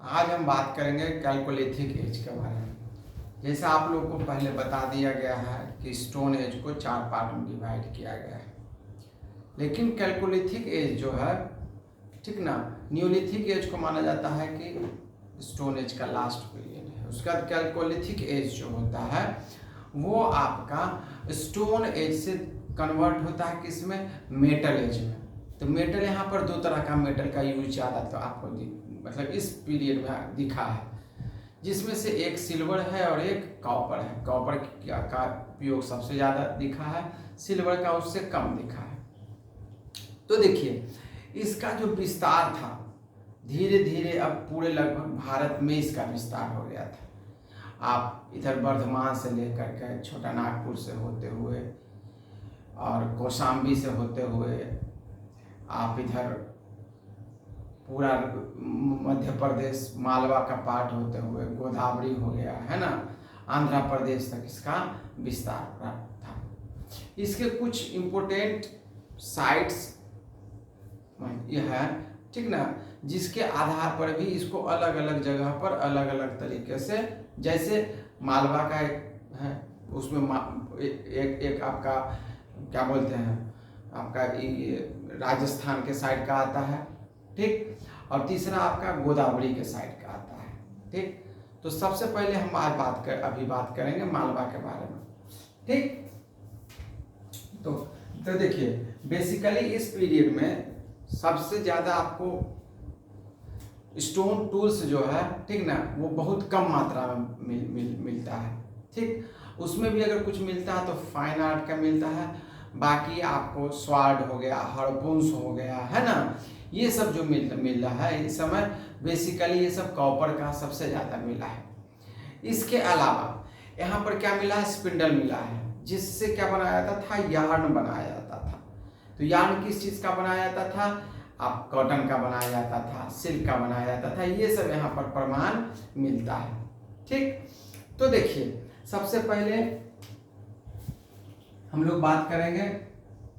आज हम बात करेंगे कैलकोलिथिक एज के बारे में। जैसा आप लोग को पहले बता दिया गया है कि स्टोन एज को 4 पार्ट में डिवाइड किया गया है, लेकिन कैलकोलिथिक एज जो है, ठीक ना, न्यूलिथिक एज को माना जाता है कि स्टोन एज का लास्ट पीरियड है। उसके बाद कैलकोलिथिक एज जो होता है वो आपका स्टोन एज से कन्वर्ट होता है किसमें, मेटल एज में। तो मेटल यहाँ पर 2 तरह का मेटल का यूज ज़्यादा तो आपको मतलब इस पीरियड में दिखा है, जिसमें से एक सिल्वर है और एक कॉपर है। कॉपर का उपयोग सबसे ज़्यादा दिखा है, सिल्वर का उससे कम दिखा है। तो देखिए इसका जो विस्तार था धीरे धीरे अब पूरे लगभग भारत में इसका विस्तार हो गया था। आप इधर वर्धमान से लेकर के छोटा नागपुर से होते हुए और कौशाम्बी से होते हुए आप इधर पूरा मध्य प्रदेश मालवा का पार्ट होते हुए गोदावरी हो गया है ना, आंध्र प्रदेश तक इसका विस्तार था। इसके कुछ इम्पोर्टेंट साइट्स यह है, ठीक ना, जिसके आधार पर भी इसको अलग अलग जगह पर अलग अलग तरीके से, जैसे मालवा का एक है उसमें एक आपका क्या बोलते हैं, आपका राजस्थान के साइड का आता है, ठीक, और तीसरा आपका गोदावरी के साइड का आता है, ठीक। तो सबसे पहले हम आज अभी बात करेंगे मालवा के बारे में, ठीक। तो देखिए बेसिकली इस पीरियड में सबसे ज़्यादा आपको स्टोन टूल्स जो है, ठीक ना, वो बहुत कम मात्रा में मिलता है, ठीक। उसमें भी अगर कुछ मिलता है तो फाइन आर्ट का मिलता है, बाकी आपको स्वार्ड हो गया, हार्पून्स हो गया, है ना, ये सब जो मिल रहा है इस समय बेसिकली ये सब कॉपर का सबसे ज़्यादा मिला है। इसके अलावा यहाँ पर क्या मिला है, स्पिंडल मिला है, जिससे क्या बनाया जाता था, यार्न बनाया जाता था। तो यार्न किस चीज़ का बनाया जाता था, आप कॉटन का बनाया जाता था, सिल्क का बनाया जाता था, ये सब यहाँ पर प्रमाण मिलता है, ठीक। तो देखिए सबसे पहले हम लोग बात करेंगे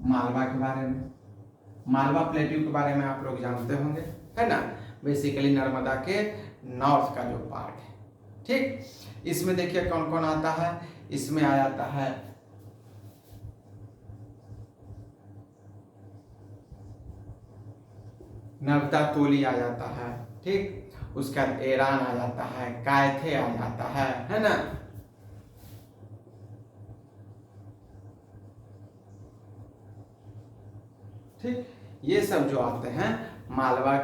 मालवा के बारे में। मालवा प्लेट्यू के बारे में आप लोग जानते होंगे, है ना, बेसिकली नर्मदा के नॉर्थ का जो पार्ट है, ठीक। इसमें देखिए कौन कौन आता है, इसमें आ जाता है नर्मदा तोली आ जाता है, ठीक। उसके बाद ईरान आ जाता है, कायथे आ जाता है ना, ठीक। ये सब जो आते हैं मालवा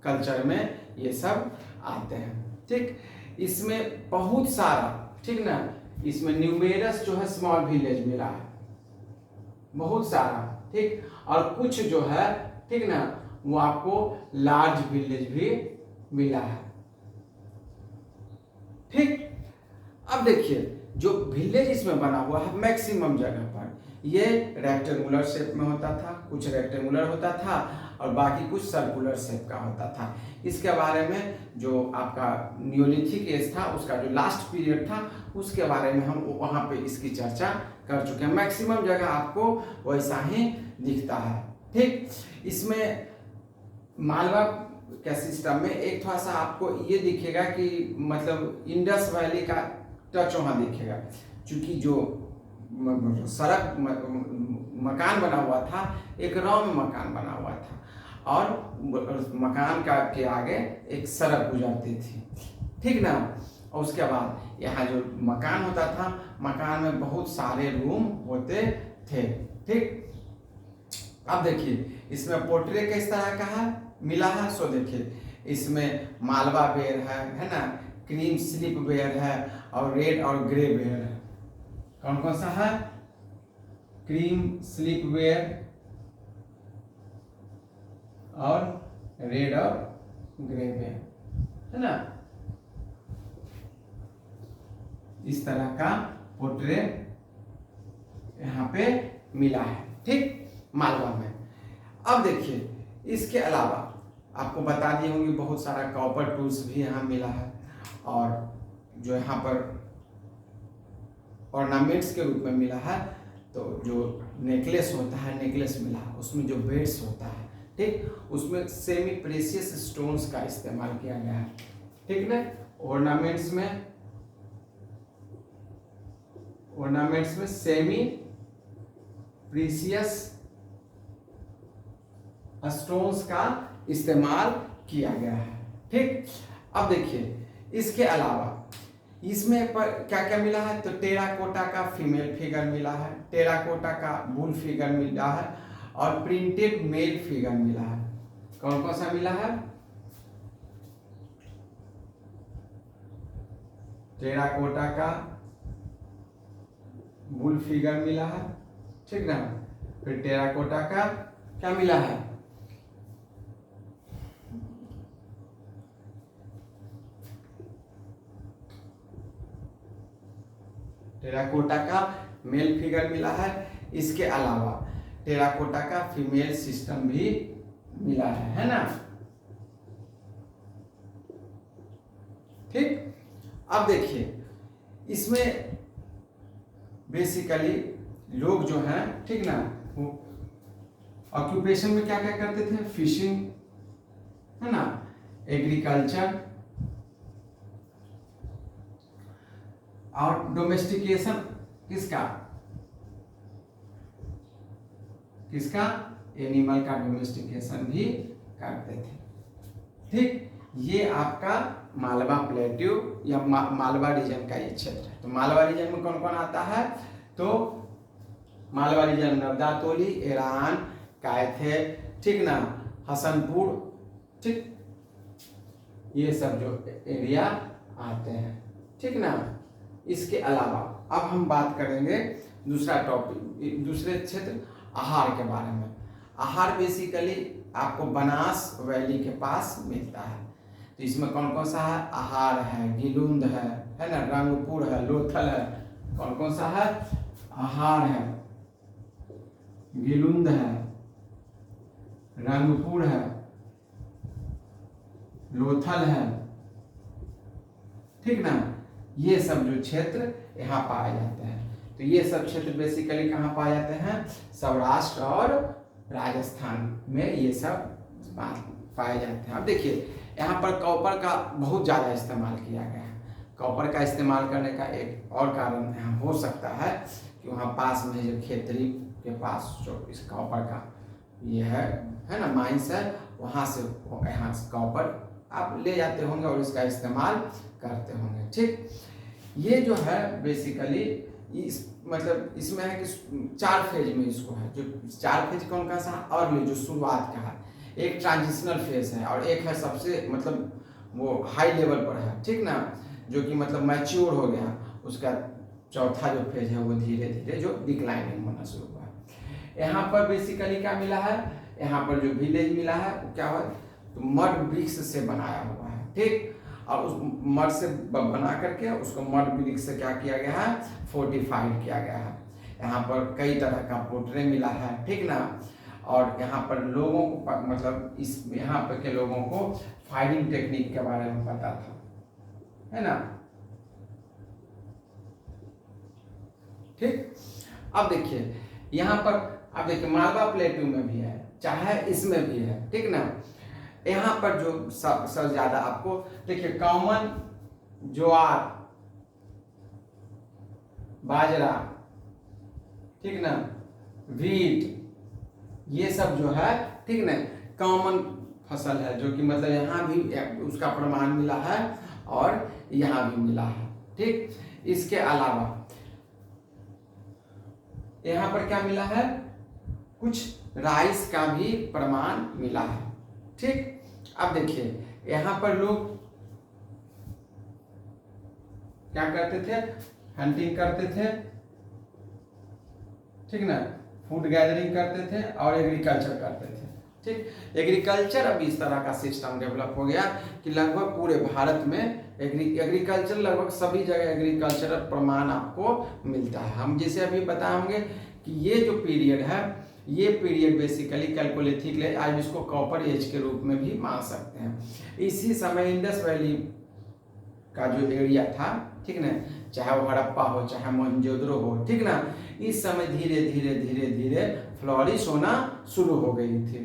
कल्चर में, ये सब आते हैं, ठीक। इसमें बहुत सारा, ठीक ना, इसमें न्यूमेरस जो है स्मॉल विलेज मिला है, बहुत सारा, ठीक। और कुछ जो है, ठीक ना, वो आपको लार्ज विलेज भी मिला है, ठीक। अब देखिए जो विलेज इसमें बना हुआ है मैक्सिमम जगह पर ये रेक्टेंगुलर शेप में होता था, कुछ रेक्टेंगुलर होता था और बाकी कुछ सर्कुलर शेप का होता था। इसके बारे में जो आपका न्यूलिथिक एज था, उसका जो लास्ट पीरियड था, उसके बारे में हम वहाँ पे इसकी चर्चा कर चुके हैं। मैक्सिमम जगह आपको वैसा ही दिखता है, ठीक। इसमें मालवा के सिस्टम में एक थोड़ा सा आपको ये दिखेगा कि मतलब इंडस वैली का टच वहाँ दिखेगा, क्योंकि जो सड़क मकान बना हुआ था, एक राउंड मकान बना हुआ था और मकान का के आगे एक सड़क गुजरती थी, ठीक ना। और उसके बाद यहाँ जो मकान होता था, मकान में बहुत सारे रूम होते थे, ठीक। अब देखिए इसमें पोर्ट्रेट किस तरह का है मिला है, सो देखिए इसमें मालवा बेर है ना, क्रीम स्लिप बेयर है और रेड और ग्रे बेयर है। कौन कौन सा है, क्रीम स्लिप बेयर और रेड और ग्रे बेयर, है ना। इस तरह का पोर्ट्रेट यहाँ पे मिला है, ठीक, मालवा में। अब देखिए इसके अलावा आपको बता दी होंगी बहुत सारा कॉपर टूल्स भी यहाँ मिला है, और जो यहाँ पर ऑर्नामेंट्स के रूप में मिला है, तो जो नेकलेस होता है, नेकलेस मिला है, उसमें जो बेड्स होता है, ठीक, उसमें सेमी प्रेशियस स्टोन्स का इस्तेमाल किया गया है, ठीक ना। ऑर्नामेंट्स में सेमी प्रीशियस स्टोन्स का इस्तेमाल किया गया है, ठीक। अब देखिए इसके अलावा इसमें पर क्या क्या मिला है, तो टेराकोटा का फीमेल फिगर मिला है, टेराकोटा का बुल फिगर मिला है और प्रिंटेड मेल फिगर मिला है। कौन कौन सा मिला है, टेराकोटा का बुल फिगर मिला है, ठीक ना। फिर टेराकोटा का क्या मिला है, टेराकोटा का मेल फिगर मिला है। इसके अलावा टेराकोटा का फीमेल सिस्टम भी मिला है ना, ठीक। अब देखिए इसमें बेसिकली लोग जो हैं, ठीक ना, वो ऑक्यूपेशन में क्या क्या करते थे, फिशिंग है ना, एग्रीकल्चर और डोमेस्टिकेशन किसका एनिमल का डोमेस्टिकेशन भी करते थे, ठीक। ये आपका मालवा प्लेट्यू या मालवा रीजन का ये क्षेत्र है। तो मालवा रीजन में कौन कौन आता है, तो मालवा रीजन नर्मदातोली, ईरान, कायथे, ठीक ना, हसनपुर, ठीक, ये सब जो एरिया आते हैं, ठीक ना। इसके अलावा अब हम बात करेंगे दूसरा टॉपिक, दूसरे क्षेत्र आहार के बारे में। आहार बेसिकली आपको बनास वैली के पास मिलता है। तो इसमें कौन कौन सा है, आहार है, गिलुंद है ना, रंगपुर है, लोथल है। कौन कौन सा है, आहार है, गिलुंद है, रंगपुर है, लोथल है, ठीक ना। ये सब जो क्षेत्र यहाँ पाए जाते हैं। तो ये सब क्षेत्र बेसिकली कहाँ पाए जाते हैं, सौराष्ट्र और राजस्थान में ये सब पाए जाते हैं। अब देखिए यहाँ पर कॉपर का बहुत ज़्यादा इस्तेमाल किया गया है। कॉपर का इस्तेमाल करने का एक और कारण यहाँ हो सकता है कि वहाँ पास में जो खेतरी के पास जो इस कॉपर का ये है ना माइंस है, वहाँ से यहाँ से कॉपर आप ले जाते होंगे और इसका इस्तेमाल करते होंगे, ठीक। ये जो है बेसिकली इस मतलब इसमें है कि 4 फेज में इसको है। जो 4 फेज कौन का सा, और ये जो शुरुआत का है, एक ट्रांजिशनल फेज है और एक है सबसे मतलब वो हाई लेवल पर है, ठीक ना, जो कि मतलब मैच्योर हो गया। उसका चौथा जो फेज है वो धीरे धीरे जो डिक्लाइनिंग होना शुरू हुआ है। यहाँ पर बेसिकली क्या मिला है, यहाँ पर जो विलेज मिला है वो क्या हुआ, तो मड ब्रिक्स से बनाया हुआ है, ठीक। और उस मड से बना करके उसको मड ब्रिक्स से क्या किया गया है, फोर्टिफाइड किया गया है। यहाँ पर कई तरह का पोटरे मिला है, ठीक ना। और यहाँ पर लोगों को मतलब इस यहाँ पर के लोगों को फायरिंग टेक्निक के बारे में पता था, है ना, ठीक। अब देखिए यहाँ पर आप देखिए मालवा प्लेट्यू में भी है, चाहे इसमें भी है, ठीक ना। यहाँ पर जो सबसे ज्यादा आपको देखिए कॉमन ज्वार, बाजरा, ठीक ना, व्हीट, ये सब जो है, ठीक ना, कॉमन फसल है जो कि मतलब यहाँ भी उसका प्रमाण मिला है और यहाँ भी मिला है, ठीक। इसके अलावा यहाँ पर क्या मिला है, कुछ राइस का भी प्रमाण मिला है, ठीक। अब देखिए यहाँ पर लोग क्या करते थे, हंटिंग करते थे, ठीक ना, फूड गैदरिंग करते थे और एग्रीकल्चर करते थे, ठीक। एग्रीकल्चर अब इस तरह का सिस्टम डेवलप हो गया कि लगभग पूरे भारत में एग्रीकल्चर लगभग सभी जगह एग्रीकल्चर प्रमाण आपको मिलता है। हम जैसे अभी बताए होंगे कि ये जो पीरियड है, ये पीरियड बेसिकली कैल्कोलिथिक एज, आज इसको कॉपर एज के रूप में भी मान सकते हैं। इसी समय इंडस वैली का जो एरिया था, ठीक ना, चाहे वो हड़प्पा हो चाहे मोहनजोदड़ो हो, ठीक ना, इस समय धीरे धीरे धीरे धीरे फ्लोरिश होना शुरू हो गई थी,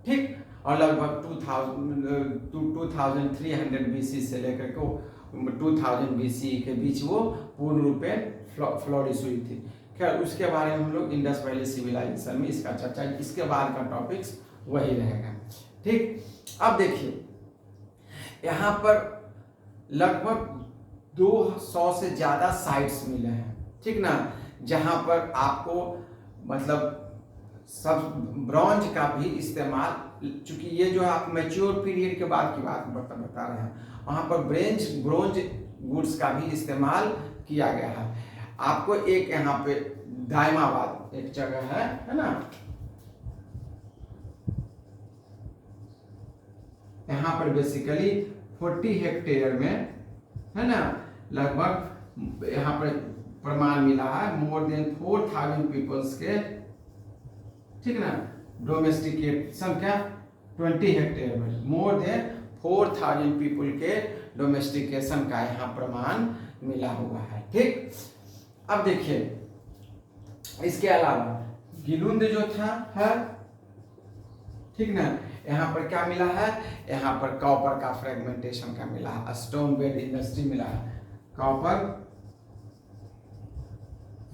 ठीक। और लगभग 2300 BC से लेकर के 2000 BC के बीच वो पूर्ण रूप में फ्लोरिश हुई थी। खैर उसके बारे में हम लोग इंडस वैली सिविलाइजेशन में इसका चर्चा, इसके बाद का टॉपिक्स वही रहेगा। ठीक। अब देखिए यहाँ पर लगभग 200 से ज़्यादा साइट्स मिले हैं, ठीक ना, जहाँ पर आपको मतलब सब ब्रॉन्ज का भी इस्तेमाल, चूंकि ये जो आप मैच्योर पीरियड के बाद की बात बता रहे हैं, वहाँ पर ब्रोंज गुड्स का भी इस्तेमाल किया गया है। आपको एक यहाँ पे दायमाबाद एक जगह है ना, यहाँ पर बेसिकली 40 हेक्टेयर में है ना, लगभग यहाँ पर प्रमाण मिला है मोर देन 4000 पीपल्स के, ठीक ना, डोमेस्टिकेट संख्या 20 हेक्टेयर में मोर देन 4000 पीपल के डोमेस्टिकेशन का यहाँ प्रमाण मिला हुआ है। ठीक। अब देखिए इसके अलावा गिलुंद जो था है, ठीक ना, यहाँ पर क्या मिला है, यहाँ पर कॉपर का फ्रेगमेंटेशन का मिला है, स्टोन बेड इंडस्ट्री मिला है, कॉपर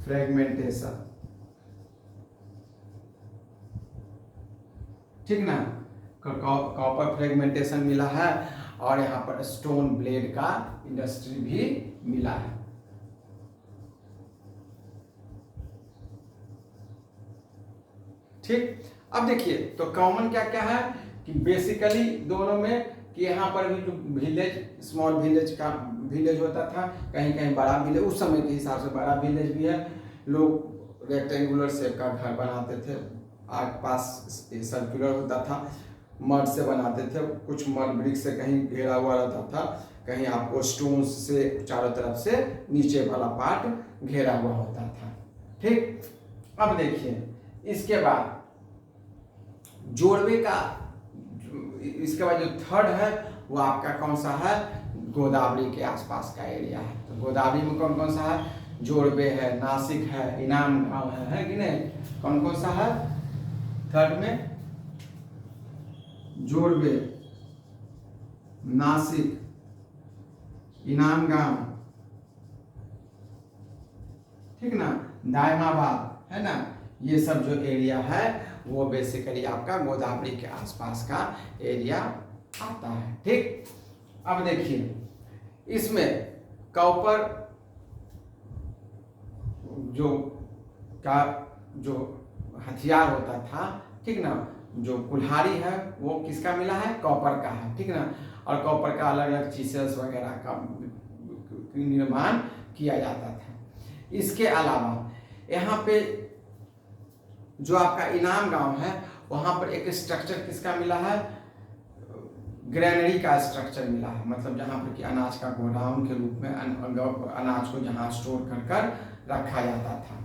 फ्रेगमेंटेशन, ठीक ना, कॉपर फ्रेगमेंटेशन मिला है, और यहाँ पर स्टोन ब्लेड का इंडस्ट्री भी मिला है। ठीक। अब देखिए तो कॉमन क्या क्या है कि बेसिकली दोनों में कि यहाँ पर भी जो विलेज, स्मॉल विलेज होता था, कहीं कहीं बड़ा विलेज, उस समय के हिसाब से बड़ा विलेज भी है, लोग रेक्टेंगुलर शेप का घर बनाते थे, आस पास सर्कुलर होता था, मड से बनाते थे, कुछ मड ब्रिक से कहीं घेरा हुआ रहता था, कहीं आपको स्टोन से चारों तरफ से नीचे वाला पार्ट घेरा हुआ होता था। ठीक। अब देखिए इसके बाद जोड़वे का, इसके बाद जो थर्ड है वो आपका कौन सा है, गोदावरी के आसपास का एरिया है। तो गोदावरी में कौन कौन सा है, जोड़वे है, नासिक है, इनाम गांव है कि नहीं, कौन कौन सा है थर्ड में, जोड़वे, नासिक, इनाम गांव, ठीक ना, दायमाबाद, है ना, ये सब जो एरिया है वो बेसिकली आपका गोदावरी के आसपास का एरिया आता है। ठीक। अब देखिए इसमें कॉपर जो हथियार होता था, ठीक ना, जो कुल्हाड़ी है वो किसका मिला है, कॉपर का है, ठीक ना, और कॉपर का अलग अलग चीसेस वगैरह का निर्माण किया जाता था। इसके अलावा यहाँ पे जो आपका इनाम गांव है वहां पर एक स्ट्रक्चर किसका मिला है, ग्रेनरी का स्ट्रक्चर मिला है, मतलब जहां पर कि अनाज का गोडाउन के रूप में अनाज को जहां स्टोर कर रखा जाता था।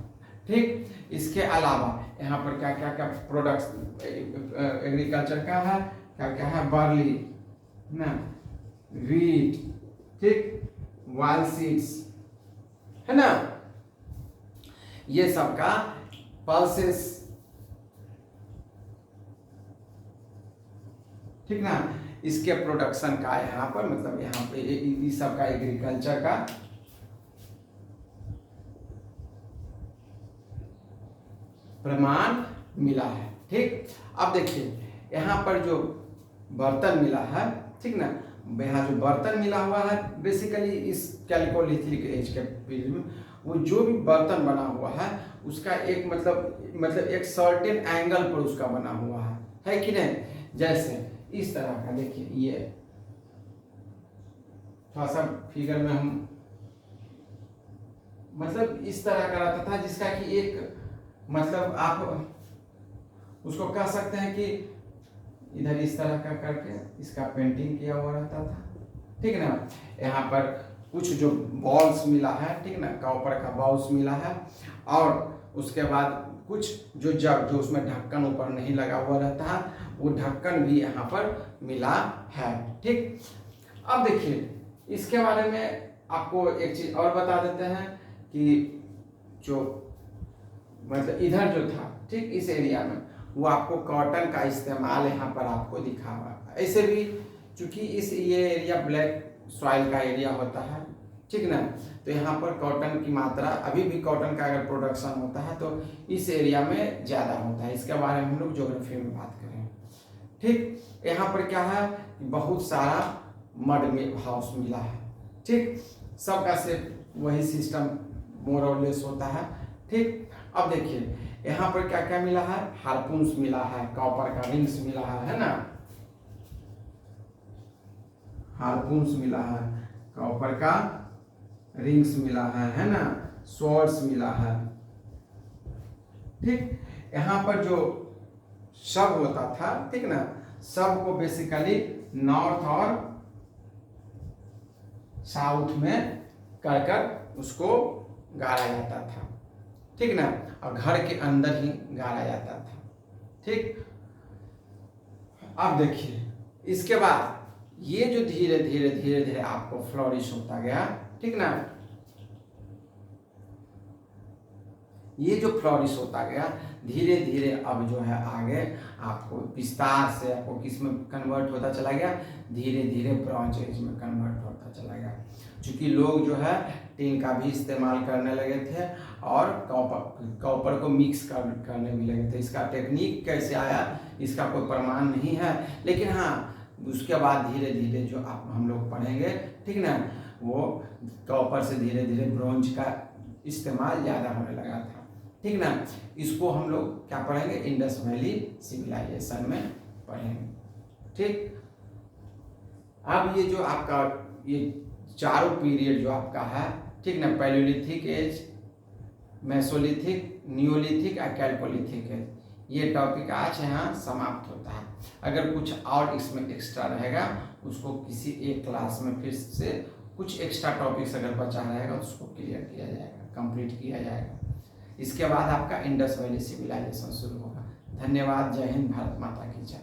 ठीक। इसके अलावा यहाँ पर क्या क्या क्या प्रोडक्ट्स एग्रीकल्चर का है, क्या क्या है, बार्ली ना, वीट, ठीक, वाइल्ड सीड्स, है ना, ये सब का पल्सेस, ठीक ना, इसके प्रोडक्शन का यहाँ पर मतलब यहाँ पे इस सब का एग्रीकल्चर का प्रमाण मिला है। ठीक। अब देखिए यहाँ पर जो बर्तन मिला है, ठीक ना, यहाँ जो बर्तन मिला हुआ है बेसिकली इस कैल्कोलिथिक एज के पीरियड में वो जो भी बर्तन बना हुआ है उसका एक मतलब एक सर्टेन एंगल पर उसका बना हुआ है कि नहीं, जैसे इस तरह का देखिए, ये थोड़ा सा फिगर में हम मतलब इस तरह का रहता था जिसका कि एक मतलब आप उसको कह सकते हैं कि इधर इस तरह का करके इसका पेंटिंग किया हुआ रहता था, ठीक है ना। यहाँ पर कुछ जो बॉल्स मिला है, ठीक ना, कॉपर का बॉल्स मिला है, और उसके बाद कुछ जो जग जो उसमें ढक्कन ऊपर नहीं लगा हुआ रहता है वो ढक्कन भी यहाँ पर मिला है। ठीक। अब देखिए इसके बारे में आपको एक चीज और बता देते हैं कि जो मतलब इधर जो था, ठीक, इस एरिया में वो आपको कॉटन का इस्तेमाल यहाँ पर आपको दिखा हुआ है। ऐसे भी चूंकि ये एरिया ब्लैक सॉइल का एरिया होता है, ठीक ना, तो यहाँ पर कॉटन की मात्रा, अभी भी कॉटन का अगर प्रोडक्शन होता है तो इस एरिया में ज़्यादा होता है। इसके बारे में हम लोग ज्योग्राफी में बात करें। ठीक, यहाँ पर क्या है, बहुत सारा मड में हाउस मिला है। ठीक, सबका सिर्फ वही सिस्टम मोर और लेस होता है। ठीक, अब देखिए यहाँ पर क्या क्या मिला है, हार्पून्स मिला है, कॉपर का रिंग्स मिला है ना, हार्पून्स मिला है, कॉपर का रिंग्स मिला है ना, स्वॉर्ड्स मिला है। ठीक, यहाँ पर जो शव होता था, ठीक ना, शव को बेसिकली नॉर्थ और साउथ में कर उसको गाड़ा जाता था, ठीक ना, और घर के अंदर ही गाड़ा जाता था। ठीक, अब देखिए इसके बाद ये जो धीरे धीरे धीरे धीरे आपको फ्लोरिश होता गया, ठीक ना, ये जो फ्लोरिश होता गया धीरे धीरे, अब जो है आगे आपको विस्तार से आपको किस में कन्वर्ट होता चला गया, धीरे धीरे ब्रॉन्ज एज में कन्वर्ट होता चला गया। क्योंकि लोग जो है टिन का भी इस्तेमाल करने लगे थे और कॉपर को मिक्स करने भी लगे थे। इसका टेक्निक कैसे आया इसका कोई प्रमाण नहीं है, लेकिन हाँ उसके बाद धीरे धीरे जो आप हम लोग पढ़ेंगे, ठीक ना, वो कॉपर से धीरे धीरे ब्रॉन्ज का इस्तेमाल ज़्यादा होने लगा था। ठीक ना, इसको हम लोग क्या पढ़ेंगे, इंडस वैली सिविलाइजेशन में पढ़ेंगे। ठीक, अब ये जो आपका ये चारों पीरियड जो आपका है, ठीक ना, पैलियोलिथिक एज, मेसोलिथिक, नियोलिथिक और कैल्कोलिथिक एज, ये टॉपिक आज यहाँ समाप्त होता है। अगर कुछ और इसमें एक्स्ट्रा रहेगा उसको किसी एक क्लास में फिर से कुछ एक्स्ट्रा टॉपिक्स अगर बचा रहेगा उसको क्लियर किया जाएगा, कंप्लीट किया जाएगा। इसके बाद आपका इंडस वैली सिविलाइजेशन शुरू होगा। धन्यवाद। जय हिंद। भारत माता की जय।